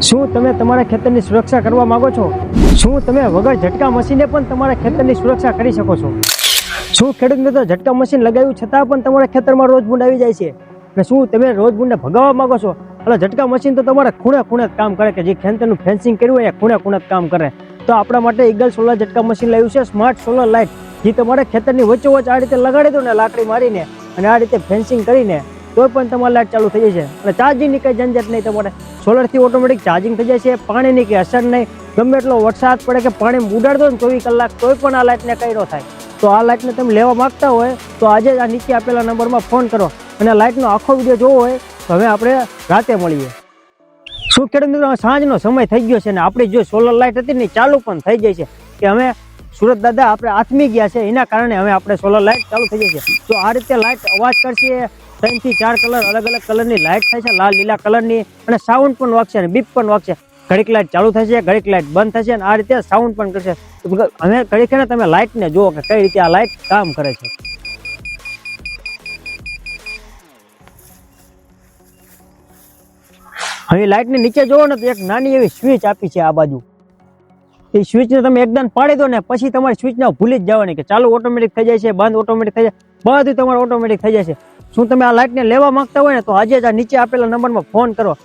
શું તમે તમારા ખેતરની સુરક્ષા કરવા માંગો છો? શું તમે વગર ઝટકા મશીને પણ તમારા ખેતરની સુરક્ષા કરી શકો છો? શું ખેડૂત મિત્રો ઝટકા મશીન લગાવ્યું છતાં પણ તમારા ખેતરમાં રોજ ભૂંડ આવી જાય છે? અને શું તમે રોજ ભૂંડને ભગાવવા માંગો છો? એટલે ઝટકા મશીન તો તમારા ખૂણે ખૂણે જ કામ કરે, કે જે ખેતરનું ફેન્સિંગ કર્યું હોય એ ખૂણે ખૂણે જ કામ કરે. તો આપણા માટે ઈગલ સોલર ઝટકા મશીન લાવ્યું છે, સ્માર્ટ સોલર લાઇટ, જે તમારા ખેતરની વચ્ચોવચ્ચ આ રીતે લગાડી દો ને લાકડી મારીને અને આ રીતે ફેન્સિંગ કરીને, તો પણ તમારી લાઇટ ચાલુ થઈ જાય છે. અને ચાર્જિંગની કંઈ ઝંઝટ નહીં, તમારે સોલરથી ઓટોમેટિક ચાર્જિંગ થઈ જાય છે. પાણીની કંઈ અસર નહીં, ગમે એટલો વરસાદ પડે કે પાણી ઉડાડ દો ને 24 કલાક તોય પણ આ લાઇટને કંઈ ન થાય. તો આ લાઇટને તમે લેવા માંગતા હોય તો આજે જ આ નીચે આપેલા નંબરમાં ફોન કરો, અને લાઇટનો આખો વિડીયો જોવો હોય તો હવે આપણે રાતે મળીએ. શું ખેડૂત મિત્રો, સાંજનો સમય થઈ ગયો છે ને આપણી જો સોલર લાઇટ હતી ને ચાલુ પણ થઈ જાય છે, કે અમે સુરત દાદા આપણે આથમી ગયા છે, એના કારણે હવે આપણે સોલર લાઇટ ચાલુ થઈ જાય છે. તો આ રીતે લાઇટ અવાજ કરશે, 3 થી 4 કલર અલગ અલગ કલરની લાઇટ થાય છે, લાલ લીલા કલરની, અને સાઉન્ડ પણ વાગશે અને બીપ પણ વાગશે. ઘડીક લાઇટ ચાલુ થશે, ઘડીક લાઇટ બંધ થશે, અને આ રીતે સાઉન્ડ પણ કરશે. હવે ઘડીક ને તમે લાઇટને જુઓ કે કઈ રીતે આ લાઇટ કામ કરે છે. હવે લાઇટની નીચે જોવો ને તો એક નાની એવી સ્વિચ આપી છે આ બાજુ. એ સ્વિચને તમે એકદમ પાડી દો ને પછી તમારી સ્વિચને ભૂલી જ જવાની, કે ચાલુ ઓટોમેટિક થઈ જાય છે, બંધ ઓટોમેટિક થઈ જાય, બધું તમારું ઓટોમેટિક થઈ જાય છે. શું તમે આ લાઇટને લેવા માંગતા હોય ને તો આજે જ આ નીચે આપેલા નંબરમાં ફોન કરો